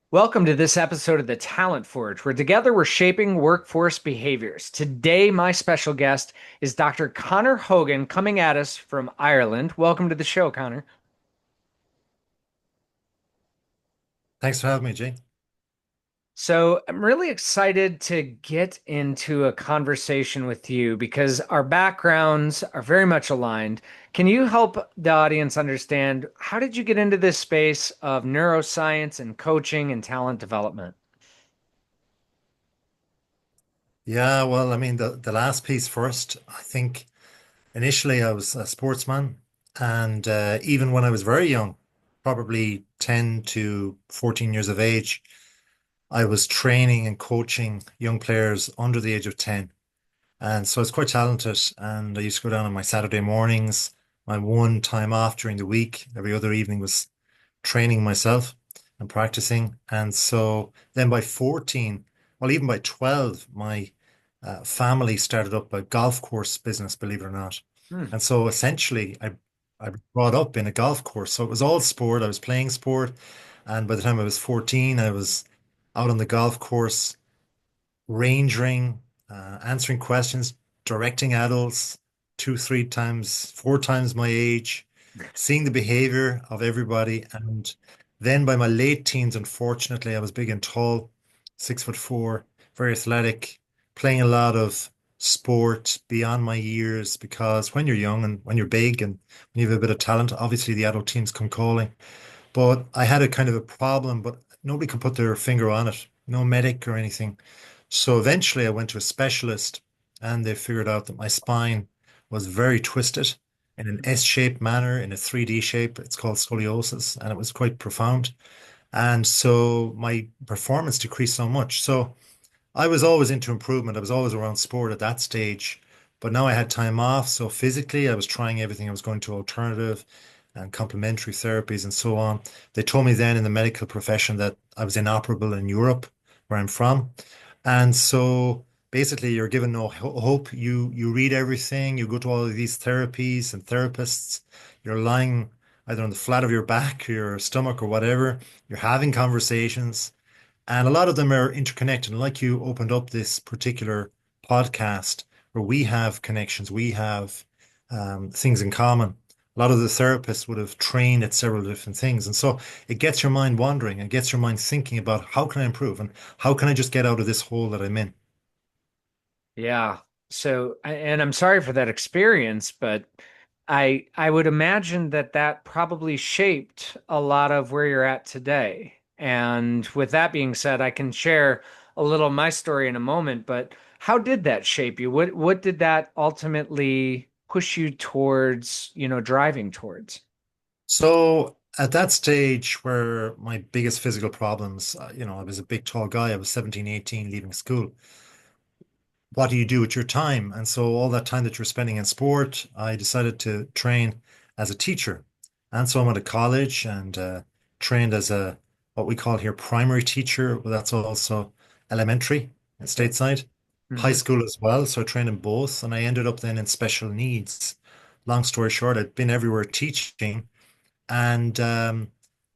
Welcome to this episode of the Talent Forge, where together we're shaping workforce behaviors. Today, my special guest is Dr. Conor Hogan coming at us from Ireland. Welcome to the show, Conor. Thanks for having me, Jay. So, I'm really excited to get into a conversation with you because our backgrounds are very much aligned. Can you help the audience understand how did you get into this space of neuroscience and coaching and talent development? Yeah, well, I mean, the last piece first. I think initially I was a sportsman, and even when I was very young, probably 10 to 14 years of age, I was training and coaching young players under the age of 10. And so I was quite talented, and I used to go down on my Saturday mornings. My one time off during the week, every other evening was training myself and practicing. And so then by 14, well, even by 12, my family started up a golf course business, believe it or not. Hmm. And so essentially, I was brought up in a golf course. So it was all sport. I was playing sport. And by the time I was 14, I was out on the golf course rangering, answering questions, directing adults two, three times, four times my age, seeing the behavior of everybody. And then by my late teens, unfortunately, I was big and tall, 6'4", very athletic, playing a lot of sport beyond my years because when you're young and when you're big and when you have a bit of talent, obviously the adult teams come calling. But I had a kind of a problem, but nobody could put their finger on it, no medic or anything. So eventually I went to a specialist and they figured out that my spine was very twisted in an S-shaped manner, in a 3D shape. It's called scoliosis, and it was quite profound. And so my performance decreased so much. So I was always into improvement. I was always around sport at that stage, but now I had time off. So physically, I was trying everything. I was going to alternative and complementary therapies and so on. They told me then in the medical profession that I was inoperable in Europe, where I'm from. And so basically, you're given no hope. You read everything. You go to all of these therapies and therapists. You're lying either on the flat of your back, your stomach, or whatever. You're having conversations. And a lot of them are interconnected. And like you opened up this particular podcast where we have connections, we have things in common. A lot of the therapists would have trained at several different things. And so it gets your mind wandering and gets your mind thinking about how can I improve and how can I just get out of this hole that I'm in? Yeah. And I'm sorry for that experience, but I would imagine that that probably shaped a lot of where you're at today. And with that being said, I can share a little of my story in a moment, but how did that shape you? What did that ultimately push you towards, driving towards? So at that stage where my biggest physical problems, I was a big, tall guy. I was 17, 18, leaving school. What do you do with your time? And so all that time that you're spending in sport, I decided to train as a teacher. And so I went to college and trained as a what we call here primary teacher. Well, that's also elementary at Okay. stateside, high Hmm. school as well. So I trained in both, and I ended up then in special needs. Long story short, I'd been everywhere teaching, and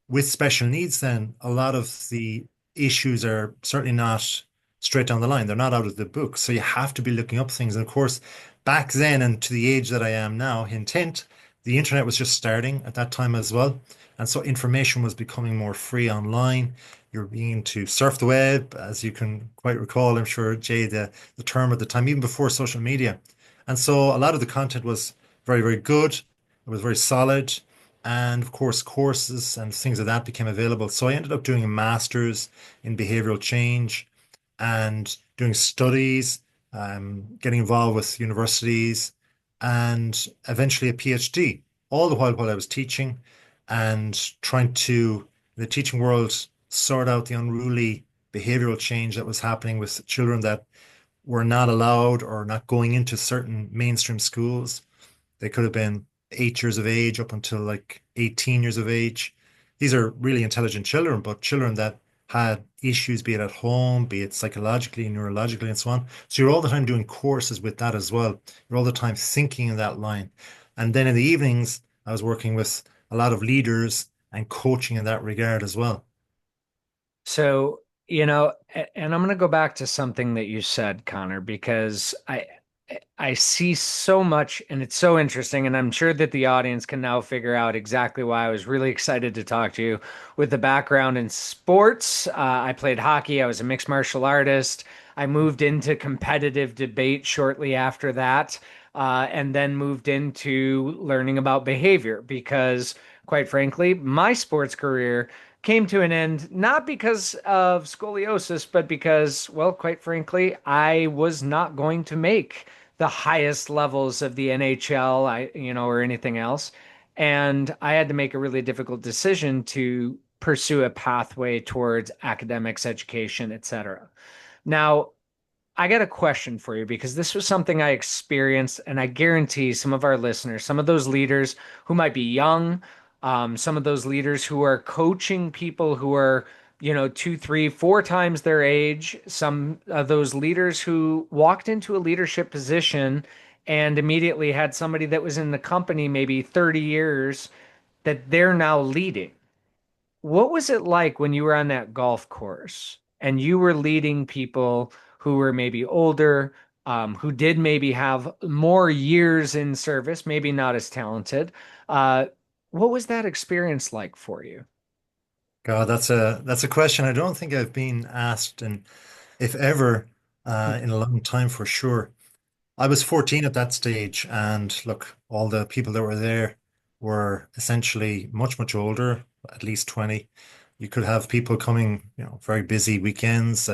with special needs, then a lot of the issues are certainly not straight down the line. They're not out of the book. So you have to be looking up things. And of course, back then and to the age that I am now, intent, the internet was just starting at that time as well. And so information was becoming more free online. You're beginning to surf the web, as you can quite recall, I'm sure, Jay, the term at the time, even before social media. And so a lot of the content was very, very good. It was very solid. And of course, courses and things like that became available. So I ended up doing a master's in behavioral change and doing studies, getting involved with universities, and eventually a PhD, all the while I was teaching and trying to, in the teaching world, sort out the unruly behavioral change that was happening with children that were not allowed or not going into certain mainstream schools. They could have been 8 years of age up until like 18 years of age. These are really intelligent children, but children that had issues, be it at home, be it psychologically, neurologically, and so on. So you're all the time doing courses with that as well. You're all the time thinking in that line. And then in the evenings, I was working with a lot of leaders and coaching in that regard as well. So, and I'm going to go back to something that you said, Connor, because I see so much and it's so interesting, and I'm sure that the audience can now figure out exactly why I was really excited to talk to you with the background in sports. I played hockey, I was a mixed martial artist. I moved into competitive debate shortly after that, and then moved into learning about behavior because, quite frankly, my sports career came to an end not because of scoliosis, but because, well, quite frankly, I was not going to make the highest levels of the NHL, or anything else. And I had to make a really difficult decision to pursue a pathway towards academics, education, etc. Now, I got a question for you because this was something I experienced, and I guarantee some of our listeners, some of those leaders who might be young, some of those leaders who are coaching people who are, two, three, four times their age, some of those leaders who walked into a leadership position and immediately had somebody that was in the company maybe 30 years that they're now leading. What was it like when you were on that golf course and you were leading people who were maybe older, who did maybe have more years in service, maybe not as talented? Uh, what was that experience like for you? God, that's a question I don't think I've been asked, and if ever, in a long time for sure. I was 14 at that stage, and look, all the people that were there were essentially much, much older, at least 20. You could have people coming, very busy weekends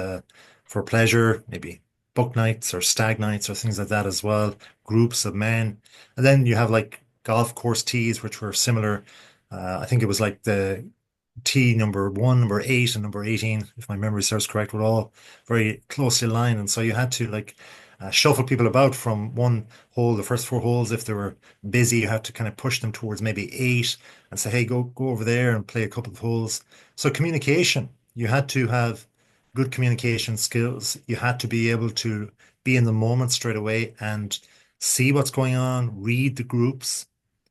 for pleasure, maybe book nights or stag nights or things like that as well, groups of men. And then you have like golf course tees, which were similar. I think it was like the T number one, number eight, and number 18, if my memory serves correct, were all very closely aligned. And so you had to like shuffle people about from one hole, the first four holes. If they were busy, you had to kind of push them towards maybe eight and say, hey, go over there and play a couple of holes. So communication, you had to have good communication skills. You had to be able to be in the moment straight away and see what's going on, read the groups,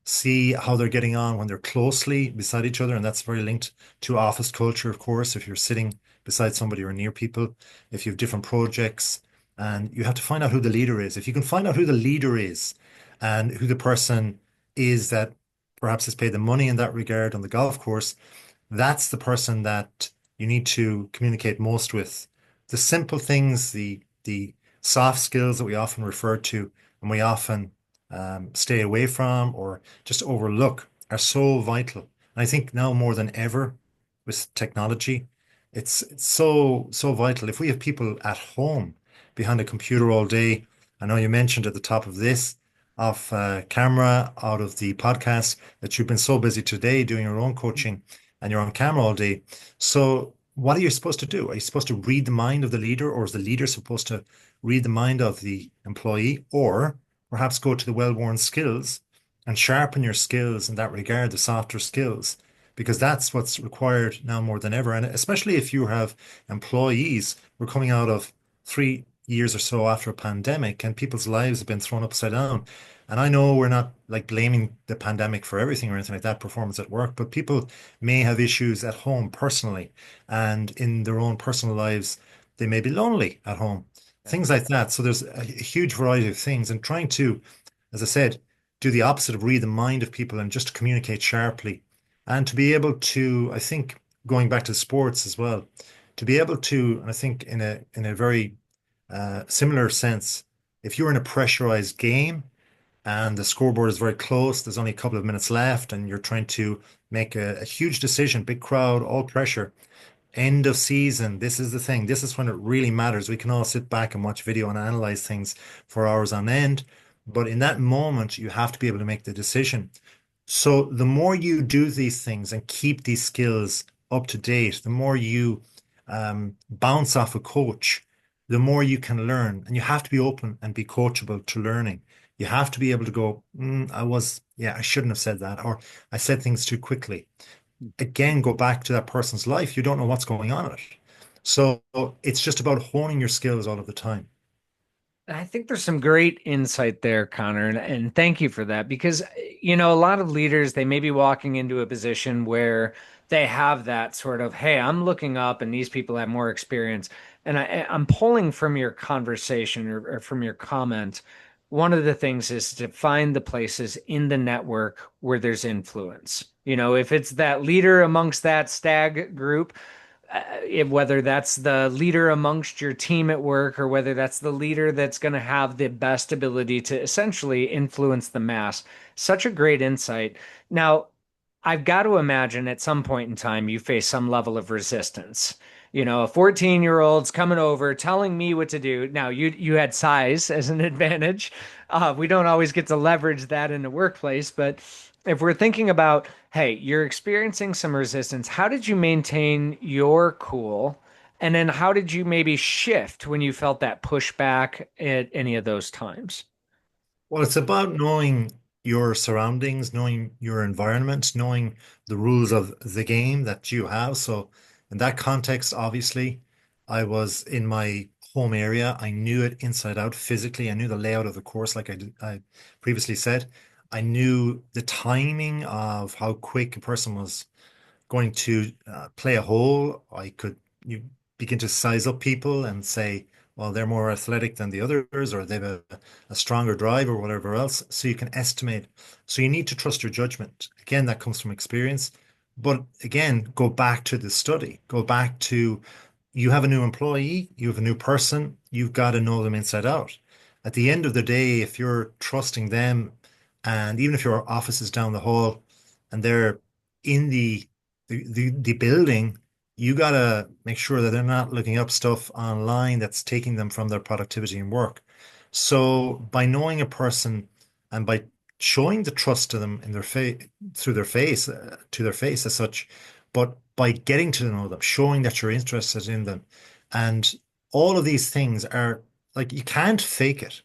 see how they're getting on when they're closely beside each other. And that's very linked to office culture, of course, if you're sitting beside somebody or near people, if you have different projects, and you have to find out who the leader is. If you can find out who the leader is and who the person is that perhaps has paid the money in that regard on the golf course, that's the person that you need to communicate most with. The simple things, the soft skills that we often refer to and we often stay away from or just overlook are so vital. And I think now more than ever with technology, it's so vital. If we have people at home behind a computer all day, I know you mentioned at the top of this, off camera, out of the podcast, that you've been so busy today doing your own coaching and you're on camera all day. So what are you supposed to do? Are you supposed to read the mind of the leader, or is the leader supposed to read the mind of the employee, or perhaps go to the well-worn skills and sharpen your skills in that regard, the softer skills, because that's what's required now more than ever. And especially if you have employees, we're coming out of 3 years or so after a pandemic, and people's lives have been thrown upside down. And I know we're not like blaming the pandemic for everything or anything like that, performance at work, but people may have issues at home personally, and in their own personal lives, they may be lonely at home, Yeah. things like that. So there's a huge variety of things, and trying to, as I said, do the opposite of read the mind of people and just to communicate sharply, and to be able to, I think, going back to sports as well, to be able to, and I think in a very similar sense, if you're in a pressurized game and the scoreboard is very close, there's only a couple of minutes left, and you're trying to make a huge decision, big crowd, all pressure. End of season. This is the thing. This is when it really matters. We can all sit back and watch video and analyze things for hours on end. But in that moment, you have to be able to make the decision. So the more you do these things and keep these skills up to date, the more you bounce off a coach, the more you can learn. And you have to be open and be coachable to learning. You have to be able to go, I shouldn't have said that, or I said things too quickly. Again, go back to that person's life. You don't know what's going on in it. So it's just about honing your skills all of the time. I think there's some great insight there, Connor, and thank you for that because, a lot of leaders, they may be walking into a position where they have that sort of, hey, I'm looking up and these people have more experience. And I'm pulling from your conversation or from your comment. One of the things is to find the places in the network where there's influence. If it's that leader amongst that stag group, whether that's the leader amongst your team at work or whether that's the leader that's going to have the best ability to essentially influence the mass. Such a great insight. Now, I've got to imagine at some point in time you face some level of resistance. A 14-year-old's coming over telling me what to do. Now, you had size as an advantage. We don't always get to leverage that in the workplace, but if we're thinking about, hey, you're experiencing some resistance, how did you maintain your cool? And then how did you maybe shift when you felt that pushback at any of those times? Well, it's about knowing your surroundings, knowing your environment, knowing the rules of the game that you have. So, in that context, obviously, I was in my home area. I knew it inside out physically. I knew the layout of the course, like I previously said. I knew the timing of how quick a person was going to play a hole. You begin to size up people and say, well, they're more athletic than the others, or they've a stronger drive, or whatever else. So you can estimate. So you need to trust your judgment. Again, that comes from experience. But again, go back to the study. Go back to you have a new employee, you have a new person, you've got to know them inside out. At the end of the day, if you're trusting them, and even if your office is down the hall and they're in the building, you gotta make sure that they're not looking up stuff online that's taking them from their productivity and work. So by knowing a person and by showing the trust to them in their face through their face to their face as such, but by getting to know them, showing that you're interested in them, and all of these things are like you can't fake it.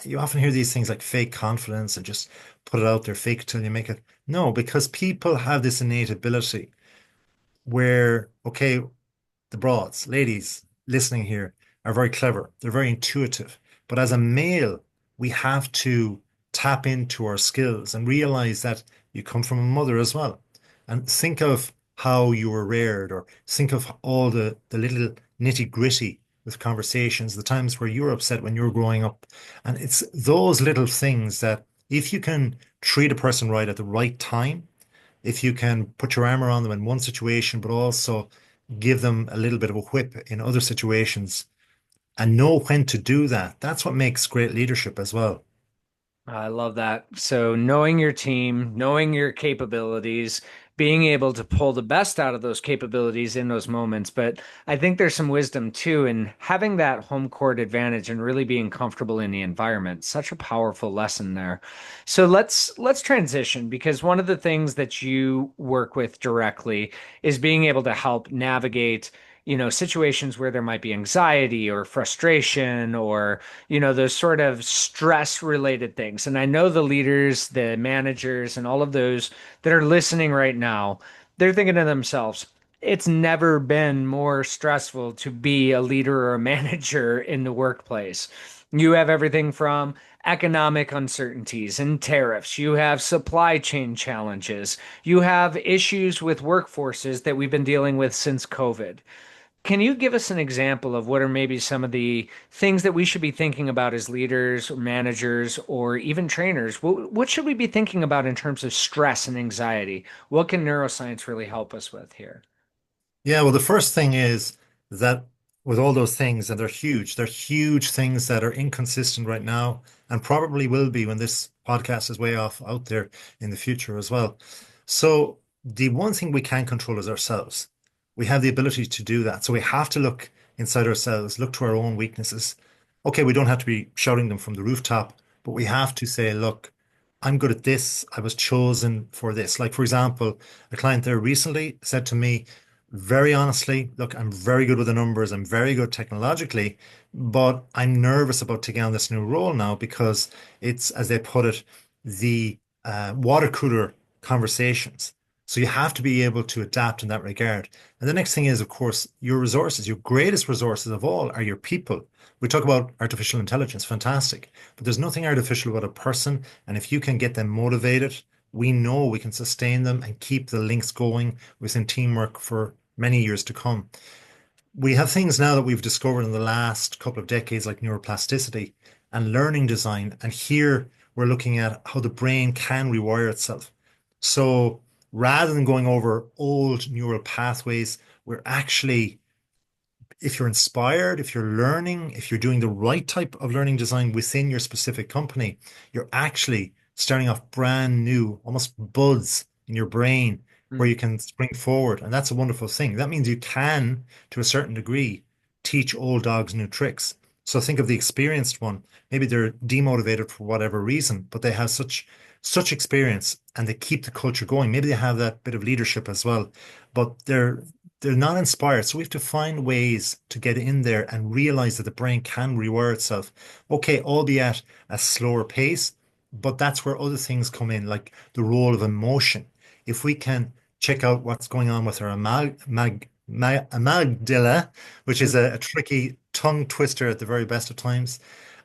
You often hear these things like fake confidence and just put it out there, fake it till you make it. No, because people have this innate ability where, okay, the broads, ladies listening here are very clever. They're very intuitive. But as a male, we have to tap into our skills and realize that you come from a mother as well. And think of how you were reared, or think of all the little nitty gritty with conversations, the times where you were upset when you were growing up. And it's those little things that if you can treat a person right at the right time, if you can put your arm around them in one situation, but also give them a little bit of a whip in other situations and know when to do that. That's what makes great leadership as well. I love that. So, knowing your team, knowing your capabilities, being able to pull the best out of those capabilities in those moments. But I think there's some wisdom too in having that home court advantage and really being comfortable in the environment. Such a powerful lesson there. So let's transition because one of the things that you work with directly is being able to help navigate situations where there might be anxiety or frustration or those sort of stress related things. And I know the leaders, the managers, and all of those that are listening right now, they're thinking to themselves, it's never been more stressful to be a leader or a manager in the workplace. You have everything from economic uncertainties and tariffs. You have supply chain challenges. You have issues with workforces that we've been dealing with since COVID. Can you give us an example of what are maybe some of the things that we should be thinking about as leaders or managers or even trainers? What should we be thinking about in terms of stress and anxiety? What can neuroscience really help us with here? Yeah, well, the first thing is that with all those things, and they're huge things that are inconsistent right now and probably will be when this podcast is way off out there in the future as well. So, the one thing we can control is ourselves. We have the ability to do that. So, we have to look inside ourselves, look to our own weaknesses. Okay, we don't have to be shouting them from the rooftop, but we have to say, look, I'm good at this. I was chosen for this. Like, for example, a client there recently said to me, very honestly, look, I'm very good with the numbers. I'm very good technologically, but I'm nervous about taking on this new role now because it's, as they put it, the water cooler conversations. So you have to be able to adapt in that regard. And the next thing is, of course, your resources. Your greatest resources of all are your people. We talk about artificial intelligence, fantastic, but there's nothing artificial about a person. And if you can get them motivated, we know we can sustain them and keep the links going within teamwork for many years to come. We have things now that we've discovered in the last couple of decades, like neuroplasticity and learning design. And here we're looking at how the brain can rewire itself. So rather than going over old neural pathways, we're actually, if you're inspired, if you're learning, if you're doing the right type of learning design within your specific company, you're actually starting off brand new, almost buds in your brain where you Mm. can spring forward. And that's a wonderful thing. That means you can, to a certain degree, teach old dogs new tricks. So think of the experienced one. Maybe they're demotivated for whatever reason, but they have such experience and they keep the culture going. Maybe they have that bit of leadership as well, but they're not inspired. So we have to find ways to get in there and realize that the brain can rewire itself. Okay, albeit at a slower pace, but that's where other things come in, like the role of emotion. If we can check out what's going on with our amygdala, which is a tricky tongue twister at the very best of times,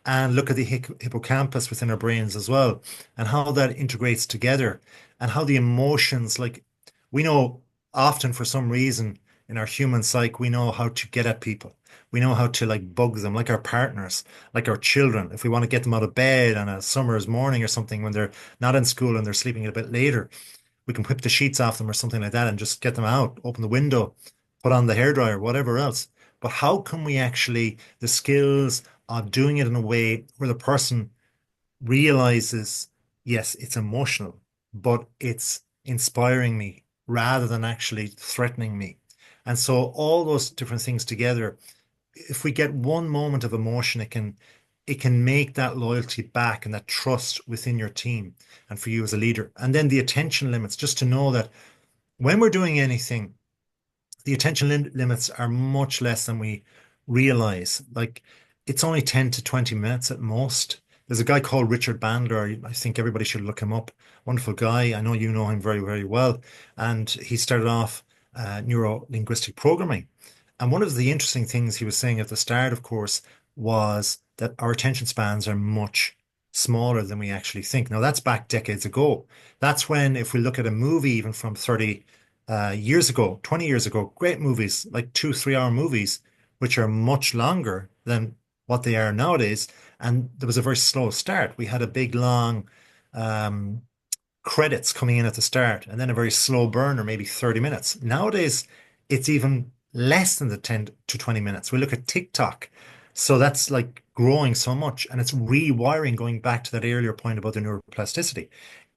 and look at the hippocampus within our brains as well, and how that integrates together, and how the emotions, like we know often for some reason in our human psyche, we know how to get at people. We know how to like bug them, like our partners, like our children. If we want to get them out of bed on a summer's morning or something when they're not in school and they're sleeping a bit later, we can whip the sheets off them or something like that and just get them out, open the window, put on the hairdryer, whatever else. But how can we actually, the skills of doing it in a way where the person realizes, yes, it's emotional, but it's inspiring me rather than actually threatening me. And so all those different things together, if we get one moment of emotion, it can make that loyalty back and that trust within your team and for you as a leader. And then the attention limits, just to know that when we're doing anything, the attention limits are much less than we realize. Like it's only 10 to 20 minutes at most. There's a guy called Richard Bandler. I think everybody should look him up. Wonderful guy. I know you know him very, very well. And he started off neuro linguistic programming. And one of the interesting things he was saying at the start, of course, was that our attention spans are much smaller than we actually think. Now, that's back decades ago. That's when, if we look at a movie even from 30 years ago, 20 years ago, great movies, like 2, 3 hour movies, which are much longer than what they are nowadays. And there was a very slow start. We had a big, long um, credits coming in at the start and then a very slow burn or maybe 30 minutes. Nowadays, it's even less than the 10 to 20 minutes. We look at TikTok. So that's like growing so much and it's rewiring, going back to that earlier point about the neuroplasticity.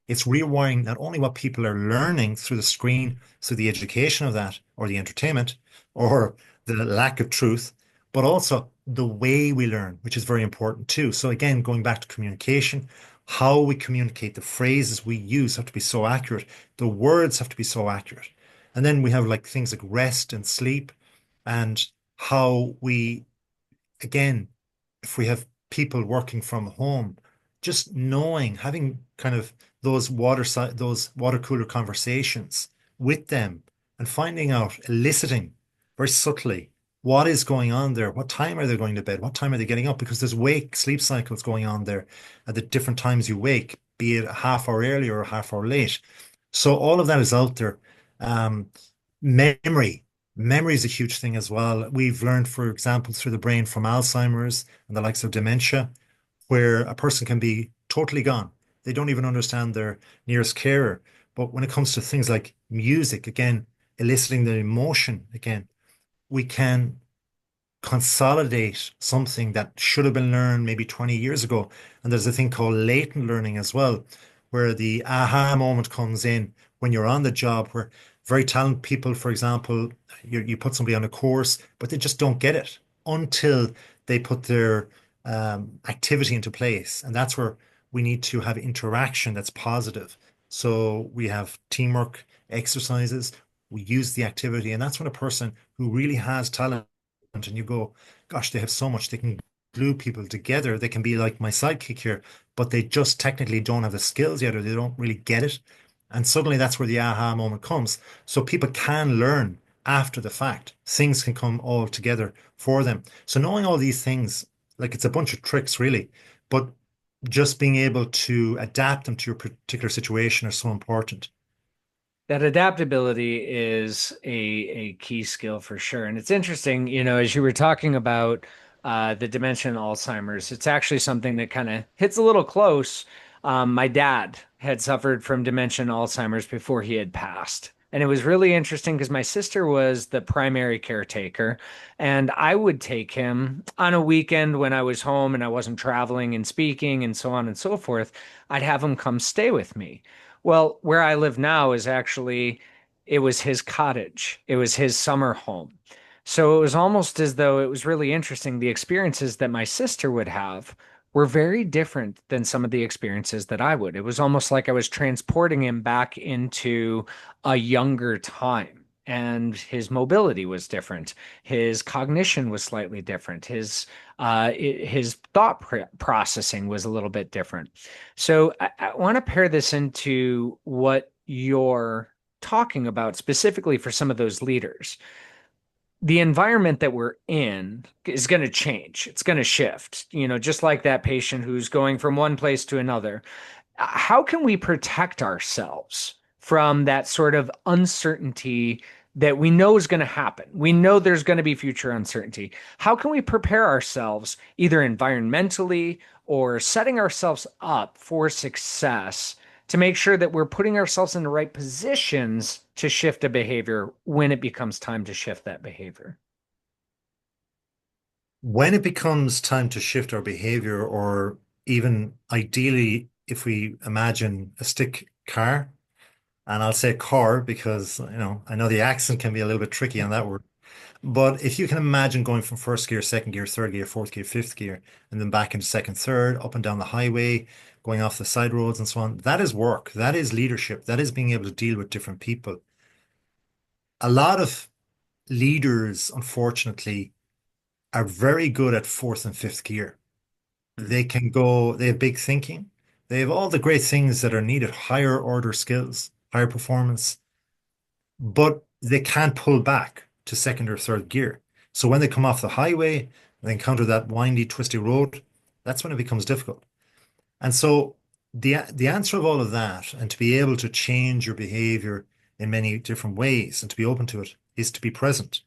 It's rewiring not only what people are learning through the screen, through the education of that, or the entertainment, or the lack of truth, but also the way we learn, which is very important too. So again, going back to communication, how we communicate, the phrases we use have to be so accurate. The words have to be so accurate. And then we have like things like rest and sleep and how we, again, if we have people working from home, just knowing, having kind of those water cooler conversations with them and finding out, eliciting very subtly what is going on there. What time are they going to bed? What time are they getting up? Because there's wake sleep cycles going on there at the different times you wake, be it a half hour early or a half hour late. So all of that is out there. Um, memory. Memory is a huge thing as well. We've learned, for example, through the brain from Alzheimer's and the likes of dementia, where a person can be totally gone. They don't even understand their nearest carer. But when it comes to things like music, again, eliciting the emotion, again, we can consolidate something that should have been learned maybe 20 years ago. And there's a thing called latent learning as well, where the aha moment comes in when you're on the job, where very talented people, for example, you put somebody on a course, but they just don't get it until they put their activity into place. And that's where we need to have interaction that's positive. So we have teamwork exercises, we use the activity, and that's when a person who really has talent and you go, gosh, they have so much. They can glue people together. They can be like my sidekick here, but they just technically don't have the skills yet, or they don't really get it. And suddenly that's where the aha moment comes. So people can learn after the fact. Things can come all together for them. So knowing all these things, like it's a bunch of tricks really, but just being able to adapt them to your particular situation are so important. That adaptability is a key skill for sure. And it's interesting, as you were talking about the dementia and Alzheimer's, it's actually something that kind of hits a little close. My dad had suffered from dementia and Alzheimer's before he had passed. And it was really interesting because my sister was the primary caretaker, and I would take him on a weekend when I was home and I wasn't traveling and speaking and so on and so forth. I'd have him come stay with me. Well, where I live now is actually, it was his cottage. It was his summer home. So it was almost as though it was really interesting. The experiences that my sister would have were very different than some of the experiences that I would. It was almost like I was transporting him back into a younger time. And his mobility was different. His cognition was slightly different. His thought processing was a little bit different. So I want to pair this into what you're talking about specifically for some of those leaders. The environment that we're in is going to change. It's going to shift, just like that patient who's going from one place to another. How can we protect ourselves from that sort of uncertainty that we know is going to happen? We know there's going to be future uncertainty. How can we prepare ourselves, either environmentally or setting ourselves up for success, to make sure that we're putting ourselves in the right positions to shift a behavior when it becomes time to shift that behavior? When it becomes time to shift our behavior, or even ideally, if we imagine a stick car, and I'll say car because, I know the accent can be a little bit tricky on that word. But if you can imagine going from first gear, second gear, third gear, fourth gear, fifth gear, and then back into second, third, up and down the highway, going off the side roads and so on, that is work. That is leadership. That is being able to deal with different people. A lot of leaders, unfortunately, are very good at fourth and fifth gear. Hmm. They have big thinking. They have all the great things that are needed, higher order skills, higher performance, but they can't pull back to second or third gear. So when they come off the highway and they encounter that windy, twisty road, that's when it becomes difficult. And so the answer of all of that, and to be able to change your behavior in many different ways and to be open to it, is to be present.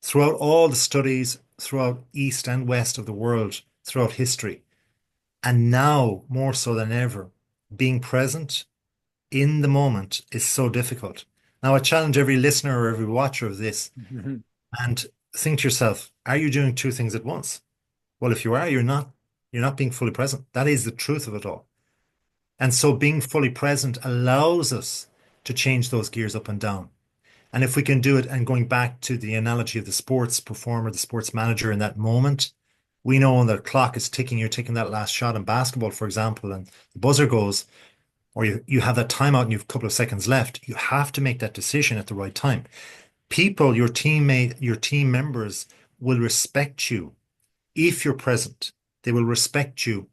Throughout all the studies, throughout east and west of the world, throughout history, and now more so than ever, being present in the moment is so difficult. Now, I challenge every listener or every watcher of this and think to yourself, are you doing two things at once? Well, if you are, you're not being fully present. That is the truth of it all. And so being fully present allows us to change those gears up and down. And if we can do it, and going back to the analogy of the sports performer, the sports manager in that moment, we know when the clock is ticking, you're taking that last shot in basketball, for example, and the buzzer goes, or you have that timeout and you have a couple of seconds left, you have to make that decision at the right time. People, your team members will respect you if you're present. They will respect you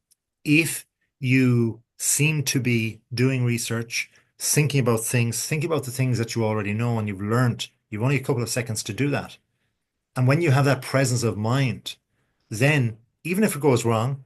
if you seem to be doing research, thinking about the things that you already know and you've learned. You've only a couple of seconds to do that. And when you have that presence of mind, then even if it goes wrong,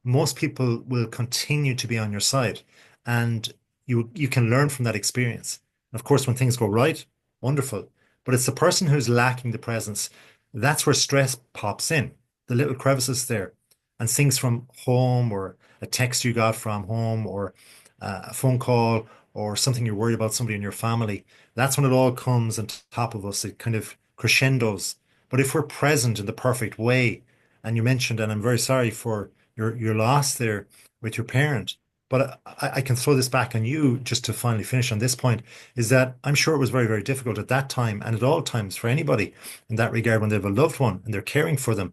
most people will continue to be on your side, and you can learn from that experience. And of course, when things go right, wonderful. But it's the person who's lacking the presence, that's where stress pops in, the little crevices there, and things from home, or a text you got from home, or a phone call, or something you're worried about somebody in your family. That's when it all comes on top of us. It kind of crescendos. But if we're present in the perfect way, and you mentioned, and I'm very sorry for your loss there with your parent. But I can throw this back on you just to finally finish on this point, is that I'm sure it was very, very difficult at that time and at all times for anybody in that regard when they have a loved one and they're caring for them.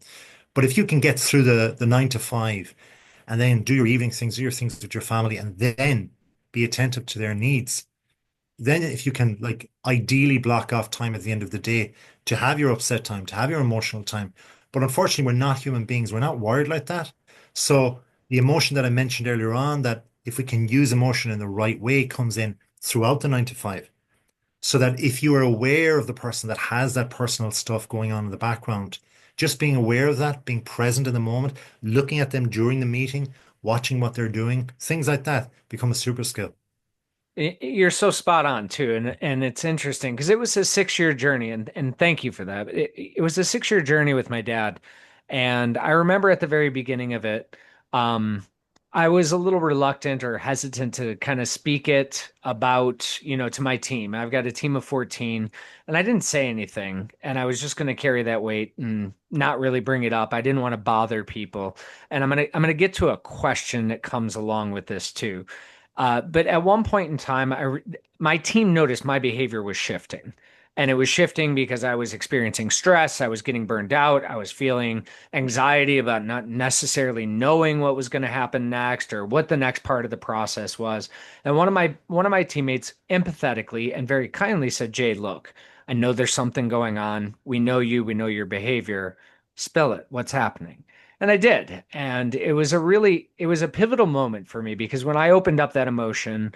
But if you can get through the 9 to 5 and then do your evening things, do your things with your family, and then be attentive to their needs, then if you can, like, ideally block off time at the end of the day to have your upset time, to have your emotional time. But unfortunately, we're not human beings. We're not wired like that. So the emotion that I mentioned earlier on, that if we can use emotion in the right way, comes in throughout the 9 to 5. So that if you are aware of the person that has that personal stuff going on in the background, just being aware of that, being present in the moment, looking at them during the meeting, watching what they're doing, things like that become a super skill. You're so spot on too, and it's interesting because it was a 6 year journey, and thank you for that. It was a 6 year journey with my dad, and I remember at the very beginning of it, um, I was a little reluctant or hesitant to kind of speak it about, to my team. I've got a team of 14, and I didn't say anything, and I was just going to carry that weight and not really bring it up. I didn't want to bother people, and I'm gonna get to a question that comes along with this too. But at one point in time, my team noticed my behavior was shifting. And it was shifting because I was experiencing stress. I was getting burned out. I was feeling anxiety about not necessarily knowing what was going to happen next or what the next part of the process was. And one of my teammates empathetically and very kindly said, "Jay, look, I know there's something going on. We know you, we know your behavior. Spill it. What's happening?" And I did. And it was a pivotal moment for me because when I opened up that emotion,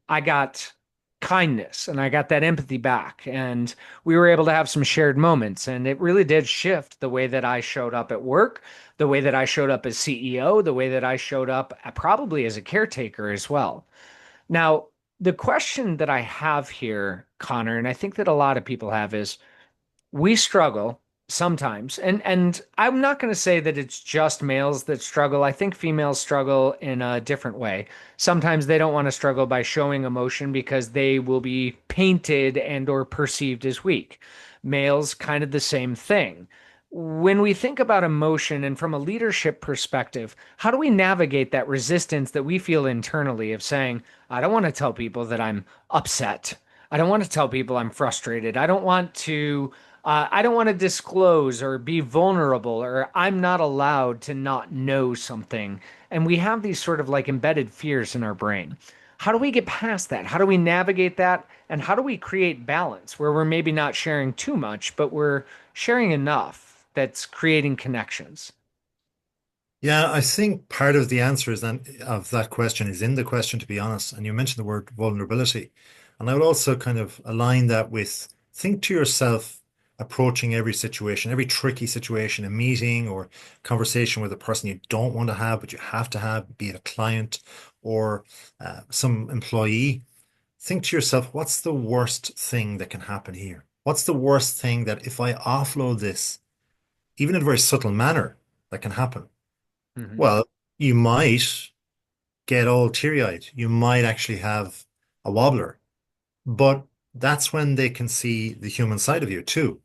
I got kindness and I got that empathy back. And we were able to have some shared moments. And it really did shift the way that I showed up at work, the way that I showed up as CEO, the way that I showed up probably as a caretaker as well. Now, the question that I have here, Connor, and I think that a lot of people have is, we struggle sometimes, and I'm not going to say that it's just males that struggle. I think females struggle in a different way. Sometimes they don't want to struggle by showing emotion because they will be painted and or perceived as weak. Males kind of the same thing. When we think about emotion and from a leadership perspective, how do we navigate that resistance that we feel internally of saying, I don't want to tell people that I'm upset. I don't want to tell people I'm frustrated. I don't want to disclose or be vulnerable, or I'm not allowed to not know something. And we have these sort of like embedded fears in our brain. How do we get past that? How do we navigate that? And how do we create balance where we're maybe not sharing too much, but we're sharing enough that's creating connections? Yeah, I think part of the answer is then of that question is in the question, to be honest. And you mentioned the word vulnerability. And I would also kind of align that with think to yourself approaching every situation, every tricky situation, a meeting or conversation with a person you don't want to have, but you have to have, be it a client or some employee. Think to yourself, what's the worst thing that can happen here? What's the worst thing that if I offload this, even in a very subtle manner, that can happen? Hmm. Well, you might get all teary-eyed. You might actually have a wobbler, but that's when they can see the human side of you too.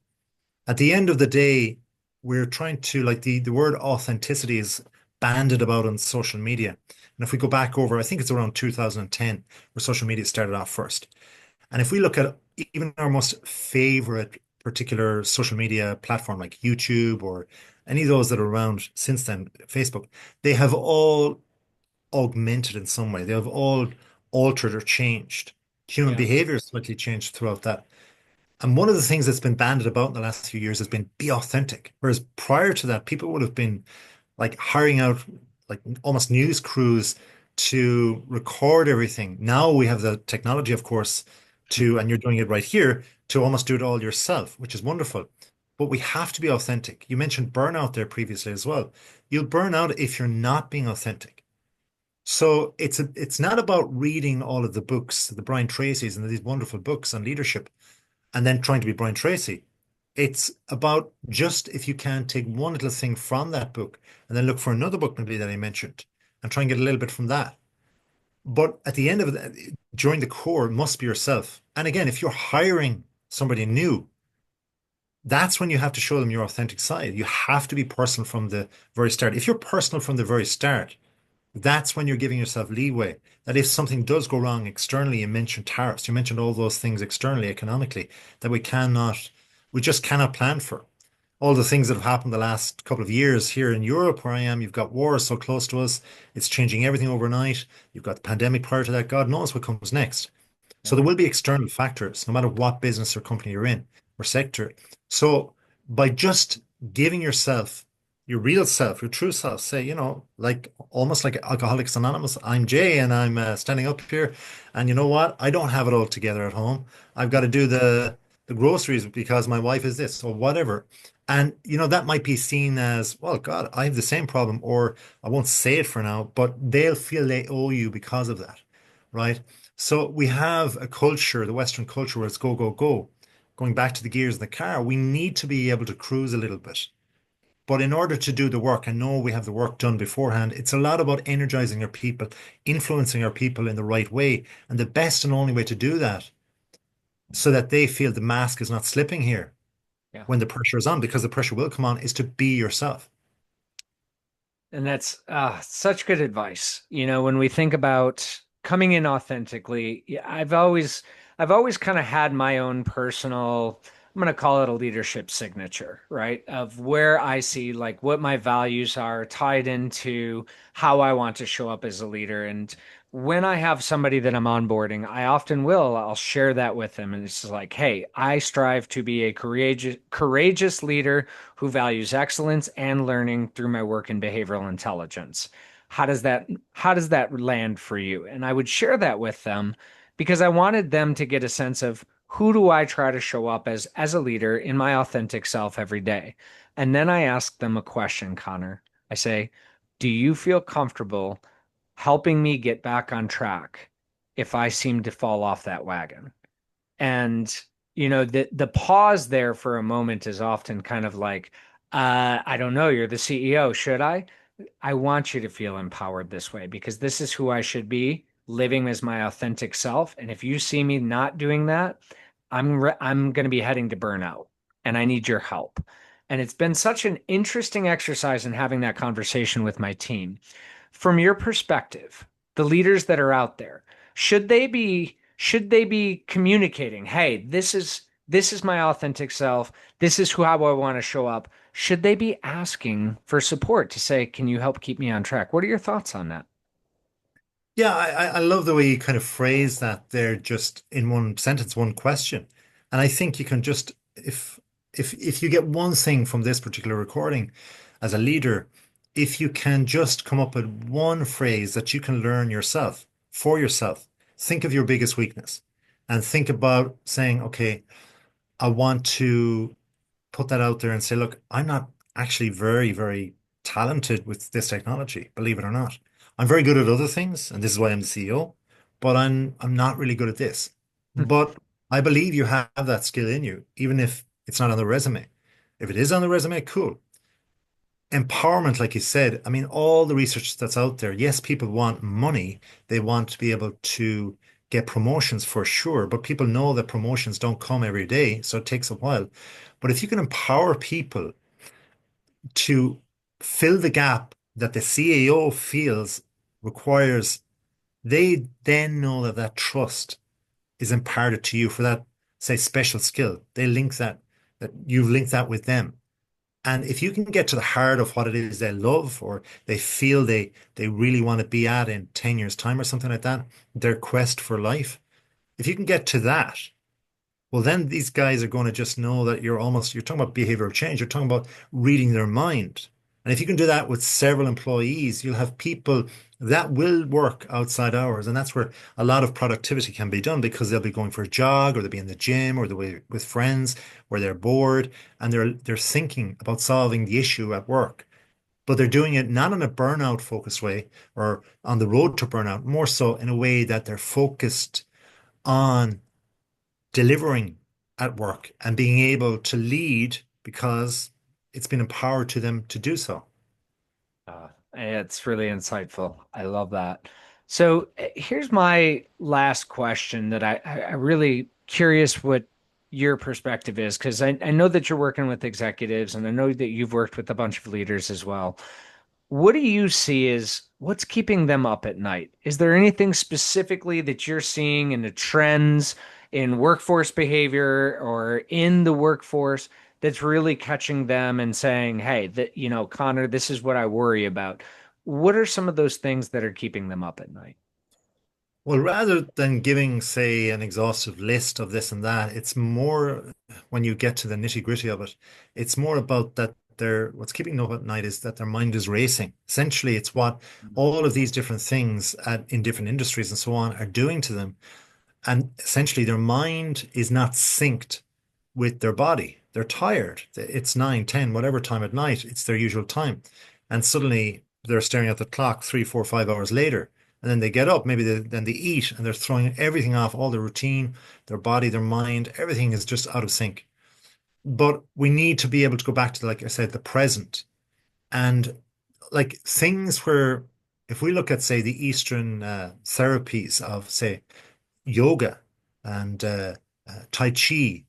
At the end of the day, we're trying to like the word authenticity is banded about on social media. And if we go back over, I think it's around 2010 where social media started off first. And if we look at even our most favorite particular social media platform like YouTube or any of those that are around since then, Facebook, they have all augmented in some way. They have all altered or changed. Human Yeah. behavior has slightly changed throughout that. And one of the things that's been banded about in the last few years has been be authentic. Whereas prior to that, people would have been like hiring out like almost news crews to record everything. Now we have the technology, of course, and you're doing it right here, to almost do it all yourself, which is wonderful. But we have to be authentic. You mentioned burnout there previously as well. You'll burn out if you're not being authentic. So it's not about reading all of the books, the Brian Tracy's and these wonderful books on leadership and then trying to be Brian Tracy. It's about just if you can take one little thing from that book and then look for another book maybe that I mentioned and try and get a little bit from that. But at the end of it, during the core, it must be yourself. And again, if you're hiring somebody new, that's when you have to show them your authentic side. You have to be personal from the very start. If you're personal from the very start, that's when you're giving yourself leeway. That if something does go wrong externally, you mentioned tariffs, you mentioned all those things externally, economically, that we just cannot plan for. All the things that have happened the last couple of years here in Europe, where I am, you've got wars so close to us, it's changing everything overnight. You've got the pandemic prior to that. God knows what comes next. So Yeah. there will be external factors, no matter what business or company you're in or sector. So by just giving yourself your real self, your true self, say, like almost like Alcoholics Anonymous, I'm Jay and I'm standing up here. And you know what? I don't have it all together at home. I've got to do the groceries because my wife is this or whatever. And, that might be seen as, well, God, I have the same problem, or I won't say it for now, but they'll feel they owe you because of that, right? So we have a culture, the Western culture, where it's go, go, go. Going back to the gears in the car, we need to be able to cruise a little bit. But in order to do the work and know we have the work done beforehand, it's a lot about energizing our people, influencing our people in the right way. And the best and only way to do that, so that they feel the mask is not slipping here Yeah. when the pressure is on, because the pressure will come on, is to be yourself. And that's such good advice. When we think about coming in authentically, yeah, I've always kind of had my own personal, I'm going to call it a leadership signature, right? Of where I see like what my values are tied into how I want to show up as a leader. And when I have somebody that I'm onboarding, I'll share that with them. And it's just like, hey, I strive to be a courageous leader who values excellence and learning through my work in behavioral intelligence. How does that land for you? And I would share that with them because I wanted them to get a sense of who do I try to show up as a leader in my authentic self every day. And then I ask them a question, Connor. I say, do you feel comfortable helping me get back on track if I seem to fall off that wagon? And the pause there for a moment is often kind of like, I don't know, you're the CEO. Should I? I want you to feel empowered this way because this is who I should be, living as my authentic self. And if you see me not doing that, I'm going to be heading to burnout and I need your help. And it's been such an interesting exercise in having that conversation with my team. From your perspective, the leaders that are out there, should they be communicating, hey, this is my authentic self. This is how I want to show up. Should they be asking for support to say, can you help keep me on track? What are your thoughts on that? Yeah, I love the way you kind of phrase that there, just in one sentence, one question. And I think you can just, if you get one thing from this particular recording as a leader, if you can just come up with one phrase that you can learn yourself for yourself, think of your biggest weakness and think about saying, okay, I want to put that out there and say, look, I'm not actually very, very talented with this technology, believe it or not. I'm very good at other things, and this is why I'm the CEO, but I'm not really good at this. But I believe you have that skill in you, even if it's not on the resume. If it is on the resume, cool. Empowerment, like you said, I mean, all the research that's out there, yes, people want money. They want to be able to get promotions for sure, but people know that promotions don't come every day, so it takes a while. But if you can empower people to fill the gap that the CAO feels requires, they then know that that trust is imparted to you for that, say, special skill. They link that you've linked that with them. And if you can get to the heart of what it is they love or they feel they really want to be at in 10 years' time or something like that, their quest for life, if you can get to that, well, then these guys are going to just know that you're talking about behavioral change. You're talking about reading their mind. And if you can do that with several employees, you'll have people that will work outside hours. And that's where a lot of productivity can be done because they'll be going for a jog or they'll be in the gym or they'll be with friends where they're bored and they're thinking about solving the issue at work. But they're doing it not in a burnout focused way or on the road to burnout, more so in a way that they're focused on delivering at work and being able to lead because it's been empowered to them to do so. It's really insightful. I love that. So here's my last question that I really curious what your perspective is, because I know that you're working with executives and I know that you've worked with a bunch of leaders as well. What do you see as what's keeping them up at night? Is there anything specifically that you're seeing in the trends in workforce behavior or in the workforce that's really catching them and saying, hey, Connor, this is what I worry about. What are some of those things that are keeping them up at night? Well, rather than giving, say, an exhaustive list of this and that, it's more when you get to the nitty-gritty of it, it's more about that what's keeping them up at night is that their mind is racing. Essentially, it's what all of these different things in different industries and so on are doing to them. And essentially, their mind is not synced with their body. they're tired. It's 9, 10, whatever time at night, it's their usual time. And suddenly they're staring at the clock 3, 4, 5 hours later. And then they get up, maybe then they eat, and they're throwing everything off, all their routine, their body, their mind, everything is just out of sync. But we need to be able to go back to, like I said, the present. And like things where, if we look at, say, the Eastern therapies of, say, yoga and Tai Chi,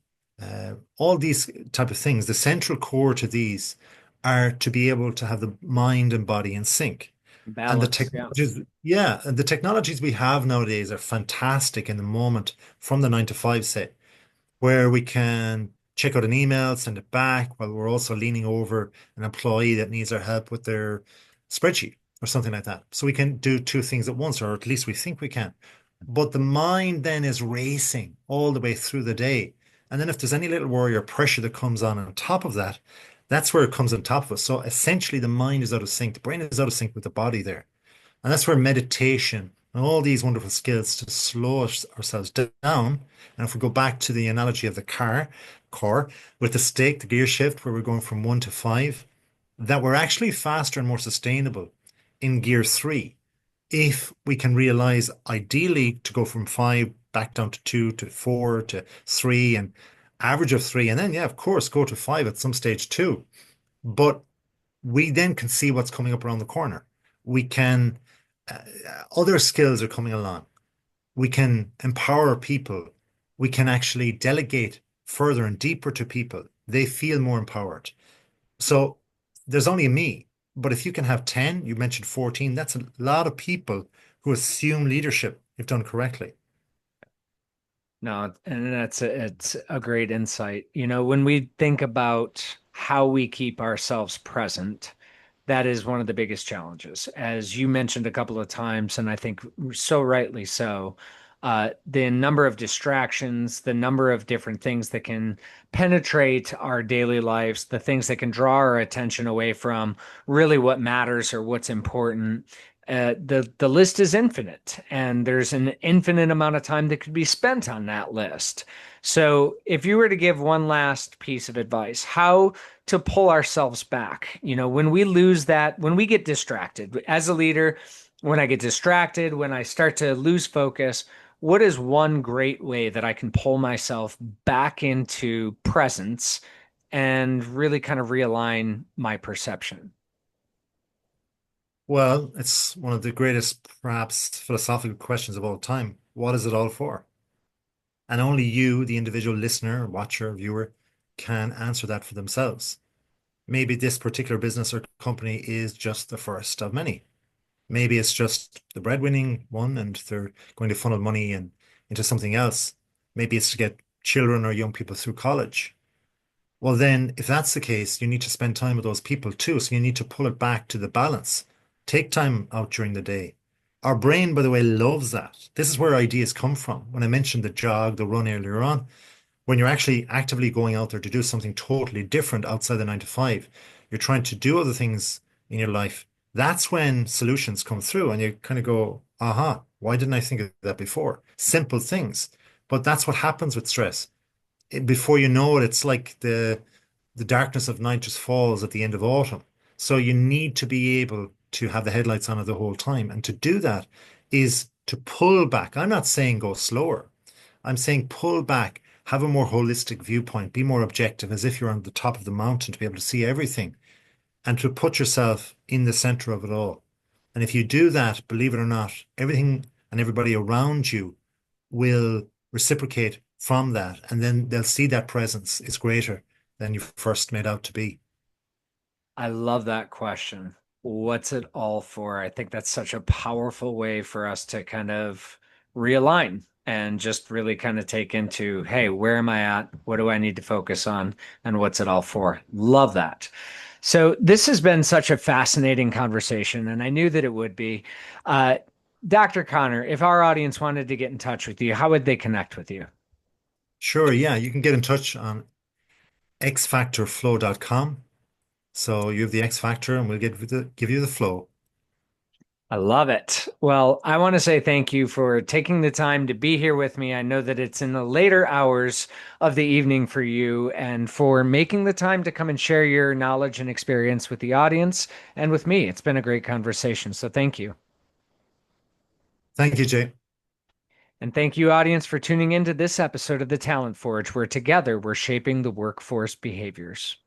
all these type of things, the central core to these are to be able to have the mind and body in sync. And the Balance. Yeah. technologies, yeah, and the technologies we have nowadays are fantastic in the moment from the 9 to 5, say, where we can check out an email, send it back while we're also leaning over an employee that needs our help with their spreadsheet or something like that. So we can do two things at once, or at least we think we can. But the mind then is racing all the way through the day. And then if there's any little worry or pressure that comes on top of that, that's where it comes on top of us. So essentially, the mind is out of sync. The brain is out of sync with the body there. And that's where meditation and all these wonderful skills to slow ourselves down. And if we go back to the analogy of the car with the stake, the gear shift, where we're going from 1 to 5, that we're actually faster and more sustainable in gear 3. If we can realize ideally to go from 5 back down to 2 to 4 to 3 and average of 3, and then, yeah, of course, go to 5 at some stage too. But we then can see what's coming up around the corner. We can, uh, other skills are coming along. We can empower people. We can actually delegate further and deeper to people. They feel more empowered. So there's only a me, but if you can have 10, you mentioned 14, that's a lot of people who assume leadership if done correctly. No, and it's a great insight. When we think about how we keep ourselves present, that is one of the biggest challenges. As you mentioned a couple of times, and I think so rightly so, the number of distractions, the number of different things that can penetrate our daily lives, the things that can draw our attention away from really what matters or what's important. The list is infinite, and there's an infinite amount of time that could be spent on that list. So, if you were to give one last piece of advice, how to pull ourselves back. When we lose that, when we get distracted as a leader, when I get distracted, when I start to lose focus, what is one great way that I can pull myself back into presence and really kind of realign my perception? Well, it's one of the greatest, perhaps, philosophical questions of all time. What is it all for? And only you, the individual listener, watcher, viewer, can answer that for themselves. Maybe this particular business or company is just the first of many. Maybe it's just the breadwinning one and they're going to funnel money into something else. Maybe it's to get children or young people through college. Well, then, if that's the case, you need to spend time with those people too. So you need to pull it back to the balance. Take time out during the day. Our brain, by the way, loves that. This is where ideas come from. When I mentioned the jog, the run earlier on, when you're actually actively going out there to do something totally different outside the 9 to 5, you're trying to do other things in your life. That's when solutions come through and you kind of go, aha, why didn't I think of that before? Simple things. But that's what happens with stress. Before you know it, it's like the darkness of night just falls at the end of autumn. So you need to be able to have the headlights on it the whole time. And to do that is to pull back. I'm not saying go slower. I'm saying pull back, have a more holistic viewpoint, be more objective, as if you're on the top of the mountain to be able to see everything and to put yourself in the center of it all. And if you do that, believe it or not, everything and everybody around you will reciprocate from that. And then they'll see that presence is greater than you first made out to be. I love that question. What's it all for? I think that's such a powerful way for us to kind of realign and just really kind of take into, hey, where am I at? What do I need to focus on? And what's it all for? Love that. So this has been such a fascinating conversation, and I knew that it would be. Uh, Dr. Connor, if our audience wanted to get in touch with you, how would they connect with you? Sure, yeah, you can get in touch on xfactorflow.com. So you have the X Factor and we'll give you the flow. I love it. Well, I want to say thank you for taking the time to be here with me. I know that it's in the later hours of the evening for you, and for making the time to come and share your knowledge and experience with the audience and with me. It's been a great conversation. So thank you. Thank you, Jay. And thank you, audience, for tuning into this episode of The Talent Forge, where together we're shaping the workforce behaviors.